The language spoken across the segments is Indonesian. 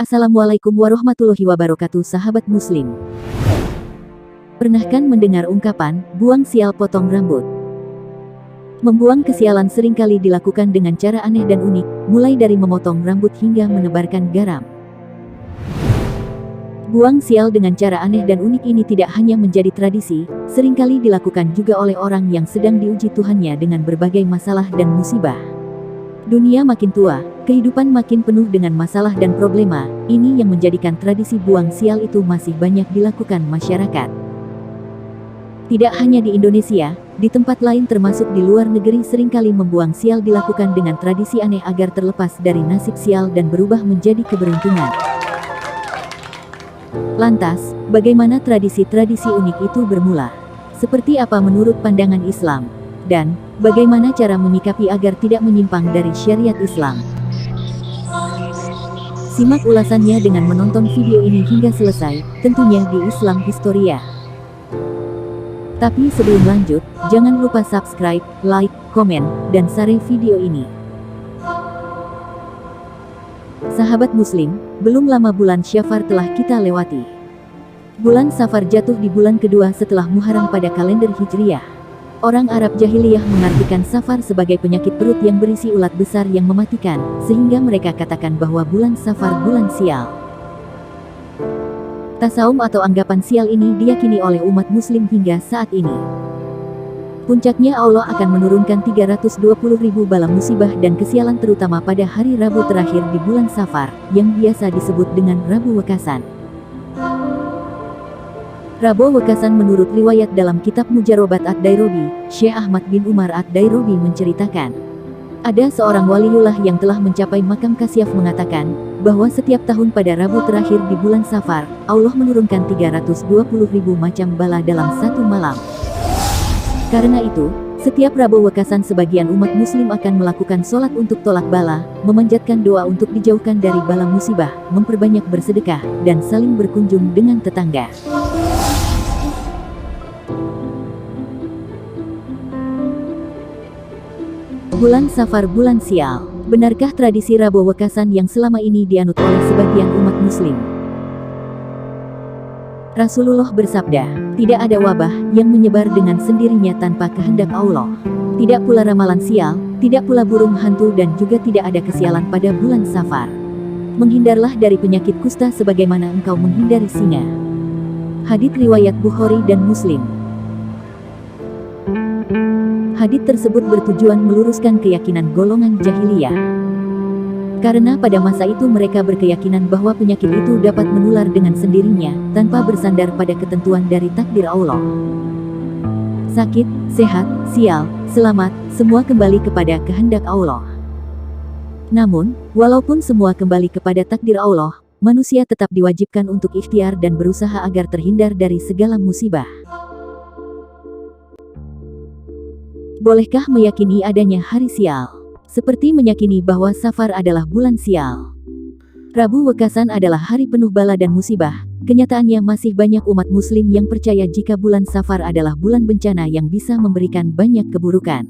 Assalamualaikum warahmatullahi wabarakatuh, sahabat muslim. Pernahkah mendengar ungkapan, buang sial potong rambut? Membuang kesialan seringkali dilakukan dengan cara aneh dan unik, mulai dari memotong rambut hingga menebarkan garam. Buang sial dengan cara aneh dan unik ini tidak hanya menjadi tradisi, seringkali dilakukan juga oleh orang yang sedang diuji Tuhannya dengan berbagai masalah dan musibah. Dunia makin tua, kehidupan makin penuh dengan masalah dan problema, ini yang menjadikan tradisi buang sial itu masih banyak dilakukan masyarakat. Tidak hanya di Indonesia, di tempat lain termasuk di luar negeri seringkali membuang sial dilakukan dengan tradisi aneh agar terlepas dari nasib sial dan berubah menjadi keberuntungan. Lantas, bagaimana tradisi-tradisi unik itu bermula? Seperti apa menurut pandangan Islam? Dan, bagaimana cara menyikapi agar tidak menyimpang dari syariat Islam? Simak ulasannya dengan menonton video ini hingga selesai, tentunya di Islam Historia. Tapi sebelum lanjut, jangan lupa subscribe, like, komen, dan share video ini. Sahabat muslim, belum lama bulan Syafar telah kita lewati. Bulan Safar jatuh di bulan kedua setelah Muharram pada kalender Hijriah. Orang Arab jahiliyah mengartikan Safar sebagai penyakit perut yang berisi ulat besar yang mematikan, sehingga mereka katakan bahwa bulan Safar bulan sial. Tasaum atau anggapan sial ini diyakini oleh umat muslim hingga saat ini. Puncaknya Allah akan menurunkan 320.000 bala musibah dan kesialan terutama pada hari Rabu terakhir di bulan Safar, yang biasa disebut dengan Rabu Wekasan. Rabu Wekasan menurut riwayat dalam kitab Mujarobat Ad-Dairobi, Syekh Ahmad bin Umar Ad-Dairobi menceritakan, ada seorang waliullah yang telah mencapai makam Kasyaf mengatakan, bahwa setiap tahun pada Rabu terakhir di bulan Safar, Allah menurunkan 320.000 macam bala dalam satu malam. Karena itu, setiap Rabu Wekasan sebagian umat muslim akan melakukan sholat untuk tolak bala, memanjatkan doa untuk dijauhkan dari bala musibah, memperbanyak bersedekah, dan saling berkunjung dengan tetangga. Bulan Safar bulan sial. Benarkah tradisi Rabu Wekasan yang selama ini dianut oleh sebagian umat muslim? Rasulullah bersabda, tidak ada wabah yang menyebar dengan sendirinya tanpa kehendak Allah. Tidak pula ramalan sial, tidak pula burung hantu dan juga tidak ada kesialan pada bulan Safar. Menghindarlah dari penyakit kusta sebagaimana engkau menghindari singa. Hadits riwayat Bukhari dan Muslim. Hadits tersebut bertujuan meluruskan keyakinan golongan jahiliyah. Karena pada masa itu mereka berkeyakinan bahwa penyakit itu dapat menular dengan sendirinya, tanpa bersandar pada ketentuan dari takdir Allah. Sakit, sehat, sial, selamat, semua kembali kepada kehendak Allah. Namun, walaupun semua kembali kepada takdir Allah, manusia tetap diwajibkan untuk ikhtiar dan berusaha agar terhindar dari segala musibah. Bolehkah meyakini adanya hari sial? Seperti meyakini bahwa Safar adalah bulan sial. Rabu Wekasan adalah hari penuh bala dan musibah. Kenyataannya masih banyak umat muslim yang percaya jika bulan Safar adalah bulan bencana yang bisa memberikan banyak keburukan.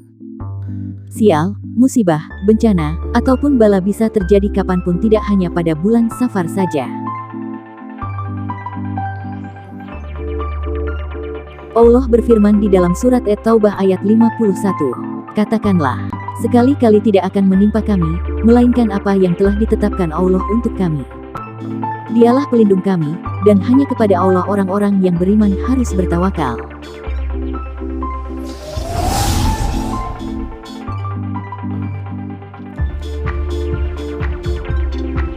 Sial, musibah, bencana, ataupun bala bisa terjadi kapanpun, tidak hanya pada bulan Safar saja. Allah berfirman di dalam surat At-Taubah ayat 51. Katakanlah, sekali-kali tidak akan menimpa kami, melainkan apa yang telah ditetapkan Allah untuk kami. Dialah pelindung kami, dan hanya kepada Allah orang-orang yang beriman harus bertawakal.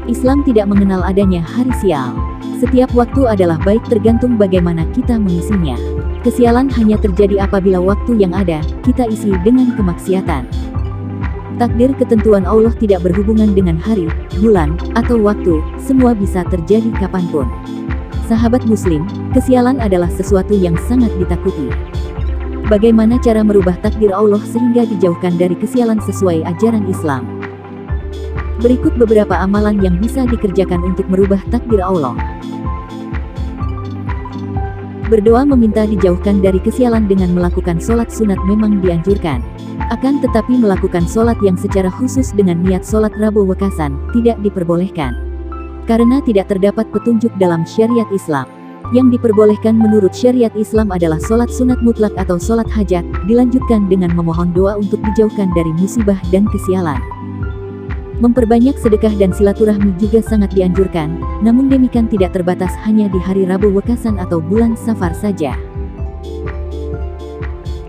Islam tidak mengenal adanya hari sial. Setiap waktu adalah baik tergantung bagaimana kita mengisinya. Kesialan hanya terjadi apabila waktu yang ada, kita isi dengan kemaksiatan. Takdir ketentuan Allah tidak berhubungan dengan hari, bulan, atau waktu, semua bisa terjadi kapanpun. Sahabat muslim, kesialan adalah sesuatu yang sangat ditakuti. Bagaimana cara merubah takdir Allah sehingga dijauhkan dari kesialan sesuai ajaran Islam? Berikut beberapa amalan yang bisa dikerjakan untuk merubah takdir Allah. Berdoa meminta dijauhkan dari kesialan dengan melakukan sholat sunat memang dianjurkan. Akan tetapi melakukan sholat yang secara khusus dengan niat sholat Rabu Wekasan tidak diperbolehkan. Karena tidak terdapat petunjuk dalam syariat Islam. Yang diperbolehkan menurut syariat Islam adalah sholat sunat mutlak atau sholat hajat, dilanjutkan dengan memohon doa untuk dijauhkan dari musibah dan kesialan. Memperbanyak sedekah dan silaturahmi juga sangat dianjurkan, namun demikian tidak terbatas hanya di hari Rabu Wekasan atau bulan Safar saja.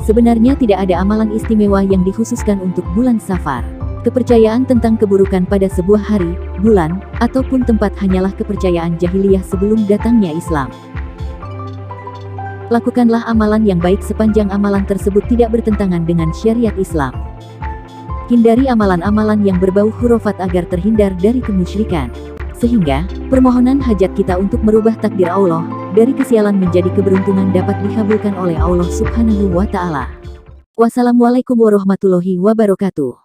Sebenarnya tidak ada amalan istimewa yang dikhususkan untuk bulan Safar. Kepercayaan tentang keburukan pada sebuah hari, bulan, ataupun tempat hanyalah kepercayaan jahiliyah sebelum datangnya Islam. Lakukanlah amalan yang baik sepanjang amalan tersebut tidak bertentangan dengan syariat Islam. Hindari amalan-amalan yang berbau khurafat agar terhindar dari kemusyrikan. Sehingga, permohonan hajat kita untuk merubah takdir Allah, dari kesialan menjadi keberuntungan dapat dikabulkan oleh Allah Subhanahu wa Ta'ala. Wassalamualaikum warahmatullahi wabarakatuh.